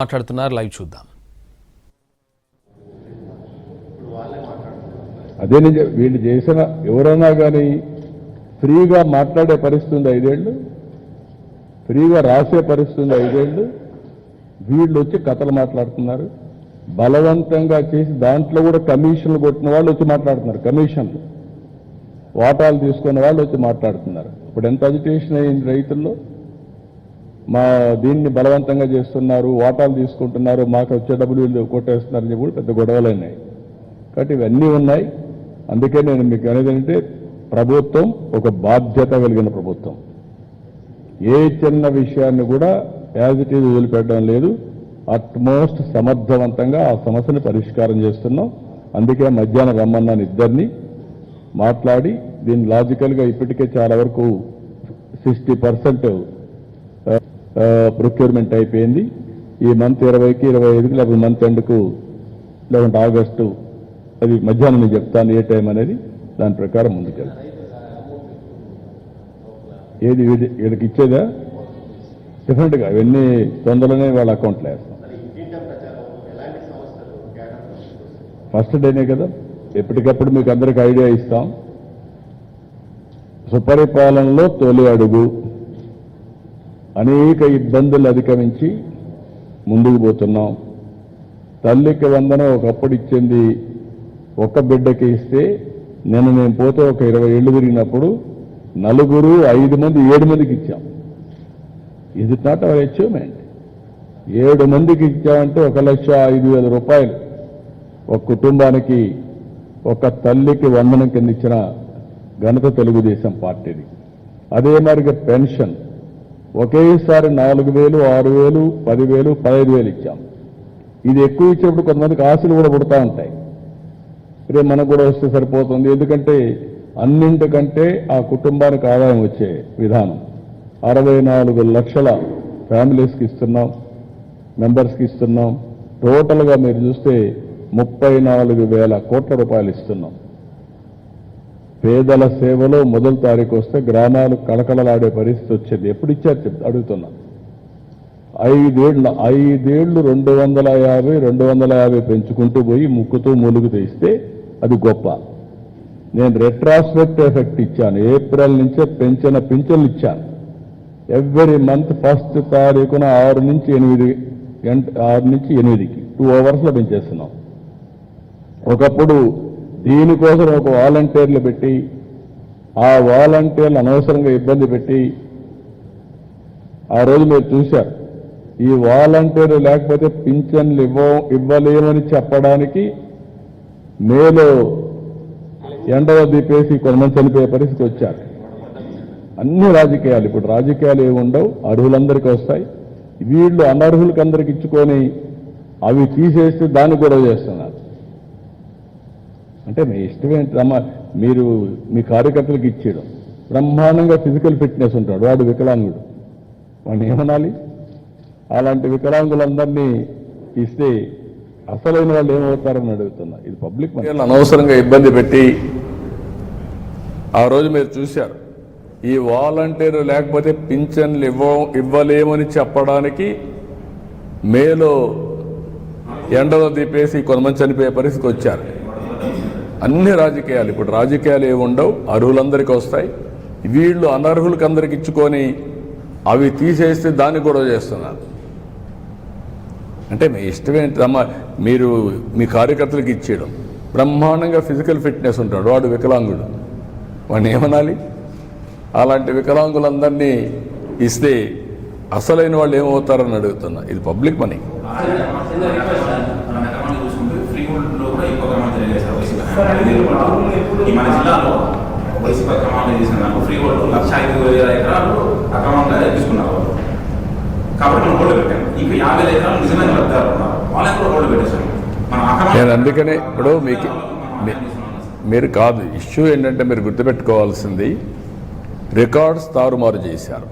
మాట్లాడుతున్నారు, లైవ్ చూద్దాం. అదే వీళ్ళు చేసిన ఎవరైనా కానీ ఫ్రీగా మాట్లాడే పరిస్థితి ఉంది 5 ఏళ్ళు, ఫ్రీగా రాసే పరిస్థితి ఉంది 5 ఏళ్ళు. వీళ్ళు వచ్చి కథలు మాట్లాడుతున్నారు, బలవంతంగా చేసి దాంట్లో కూడా కమిషన్లు కొట్టిన వాళ్ళు వచ్చి మాట్లాడుతున్నారు, కమిషన్లు వాటాలు తీసుకున్న వాళ్ళు వచ్చి మాట్లాడుతున్నారు. ఇప్పుడు ఎంత అజిటేషన్ అయింది రైతుల్లో, మా దీన్ని బలవంతంగా చేస్తున్నారు, వాటాలు తీసుకుంటున్నారు, మాకు వచ్చే డబ్బులు వీళ్ళు కొట్టేస్తున్నారని చెప్పి పెద్ద గొడవలు అయినాయి. కాబట్టి ఇవన్నీ ఉన్నాయి. అందుకే నేను మీకు అనేది ఏంటంటే ప్రభుత్వం ఒక బాధ్యత కలిగిన ప్రభుత్వం. ఏ చిన్న విషయాన్ని కూడా యాజ్ ఇట్ ఈజ్ వదిలిపెట్టడం లేదు. అట్మోస్ట్ సమర్థవంతంగా ఆ సమస్యను పరిష్కారం చేస్తున్నాం. అందుకే మధ్యాహ్నం రమ్మన్నాను, ఇద్దరిని మాట్లాడి దీన్ని లాజికల్గా ఇప్పటికే చాలా వరకు 60% ప్రొక్యూర్మెంట్ అయిపోయింది. ఈ మంత్ 20కి 25కి లేకపోతే మంత్ ఎండ్కు లేకుంటే ఆగస్టు, అది మధ్యాహ్నం నేను చెప్తాను ఏ టైం అనేది, దాని ప్రకారం ముందుకెళ్తాను. ఏది వీడికి ఇచ్చేదా డెఫినెట్గా ఇవన్నీ తొందరలోనే వాళ్ళ అకౌంట్లో వేస్తాం. ఫస్ట్ డేనే కదా, ఎప్పటికప్పుడు మీకు అందరికి ఐడియా ఇస్తాం. సుపరిపాలనలో తొలి అడుగు, అనేక ఇబ్బందులు అధిగమించి ముందుకు పోతున్నాం. తల్లికి వందనం ఒకప్పుడు ఇచ్చింది ఒక్క బిడ్డకి ఇస్తే, నేను పోతే ఒక 20 ఏళ్ళు తిరిగినప్పుడు 4, 5 మంది 7 మందికి ఇచ్చాం. ఇది నాట్ అవర్ అచీవ్మెంట్. 7 మందికి ఇచ్చామంటే 1,05,000 రూపాయలు ఒక కుటుంబానికి, ఒక తల్లికి వందనం కింద ఇచ్చిన ఘనత తెలుగుదేశం పార్టీది. అదే మరిగా పెన్షన్ ఒకేసారి 4,000, 6,000, 10,000, 15,000 ఇచ్చాం. ఇది ఎక్కువ ఇచ్చేప్పుడు కొంతమందికి ఆశలు కూడా పుడతా ఉంటాయి, రేపు మనకు కూడా వస్తే సరిపోతుంది. ఎందుకంటే అన్నింటికంటే ఆ కుటుంబానికి ఆదాయం వచ్చే విధానం 64 లక్షల ఫ్యామిలీస్కి ఇస్తున్నాం, మెంబర్స్కి ఇస్తున్నాం. టోటల్గా మీరు చూస్తే 34,000 కోట్ల రూపాయలు ఇస్తున్నాం. పేదల సేవలో మొదటి తారీఖు వస్తే గ్రామాలు కళకళలాడే పరిస్థితి వచ్చేది. ఎప్పుడు ఇచ్చారు అడుగుతున్నా. 5 ఏళ్ళు 250 పెంచుకుంటూ పోయి ముక్కుతూ మూలుగుతూ ఇస్తే అది గొప్ప. నేను రెట్రాస్పెక్ట్ ఎఫెక్ట్ ఇచ్చాను. ఏప్రిల్ నుంచే పెంచిన పింఛన్లు ఇచ్చాను. ఎవ్రీ మంత్ ఫస్ట్ తారీఖున 6 నుంచి 8కి 2 అవర్స్లో పెంచేస్తున్నాం. ఒకప్పుడు దీనికోసం ఒక వాలంటీర్లు పెట్టి, ఆ వాలంటీర్లు అనవసరంగా ఇబ్బంది పెట్టి, ఆ రోజు మీరు చూశారు. ఈ వాలంటీర్లు లేకపోతే పింఛన్లు ఇవ్వలేమని చెప్పడానికి మేలో ఎండవ దీపేసి కొంతమంది చనిపోయే పరిస్థితి వచ్చారు. అన్ని రాజకీయాలు, ఇప్పుడు రాజకీయాలు ఏమి ఉండవు, అర్హులందరికీ వస్తాయి. వీళ్ళు అనర్హులకి అందరికి ఇచ్చుకొని అవి తీసేస్తే దాన్ని గొడవ చేస్తున్నారు. అంటే మీ ఇష్టమేంటమ్మా, మీరు మీ కార్యకర్తలకు ఇచ్చేయడం. బ్రహ్మాండంగా ఫిజికల్ ఫిట్నెస్ ఉంటాడు, వాడు వికలాంగుడు, వాడిని ఏమనాలి? అలాంటి వికలాంగులందరినీ ఇస్తే అసలైన వాళ్ళు ఏమవుతారని అడుగుతున్నా. ఇది పబ్లిక్ అనవసరంగా ఇబ్బంది పెట్టి, ఆ రోజు మీరు చూశారు. ఈ వాలంటీర్ లేకపోతే పింఛన్లు ఇవ్వలేమని చెప్పడానికి మేలో ఎండలో దీపేసి కొంతమంది చనిపోయే పరిస్థితికి వచ్చారు. అన్ని రాజకీయాలు, ఇప్పుడు రాజకీయాలు ఏమి ఉండవు, అర్హులందరికీ వస్తాయి. వీళ్ళు అనర్హులకి అందరికి ఇచ్చుకొని అవి తీసేస్తే దాన్ని గొడవ చేస్తున్నారు. అంటే మీ ఇష్టమేంటమ్మా, మీరు మీ కార్యకర్తలకు ఇచ్చేయడం. బ్రహ్మాండంగా ఫిజికల్ ఫిట్నెస్ ఉంటాడు, వాడు వికలాంగుడు, వాడిని ఏమనాలి? అలాంటి వికలాంగులందరినీ ఇస్తే అసలైన వాళ్ళు ఏమవుతారని అడుగుతున్నా. ఇది పబ్లిక్ మనీ. మన జిల్లాలో వైసీపీ అక్రమాలు చేసిన ఫ్రీ హోల్డ్ 1,05,000 ఎకరాలు అక్రమంగా తీసుకున్నారు. కాబట్టి మనం హోల్డ్ పెట్టాం. ఇంకా 50,000 ఎకరాలు నిజమైన లబ్ధిదారులు ఉన్నారు, వాళ్ళని కూడా హోల్డ్ పెట్టేశాం. నేను అందుకనే ఇప్పుడు మీరు కాదు, ఇష్యూ ఏంటంటే మీరు గుర్తుపెట్టుకోవాల్సింది, రికార్డ్స్ తారుమారు చేశారు.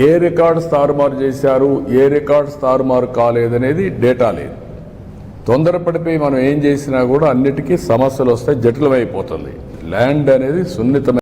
ఏ రికార్డ్స్ తారుమారు చేశారు, ఏ రికార్డ్స్ తారుమారు కాలేదనేది డేటా లేదు. తొందరపడిపోయి మనం ఏం చేసినా కూడా అన్నిటికీ సమస్యలు వస్తాయి, జటిలమైపోతుంది. ల్యాండ్ అనేది సున్నితమైన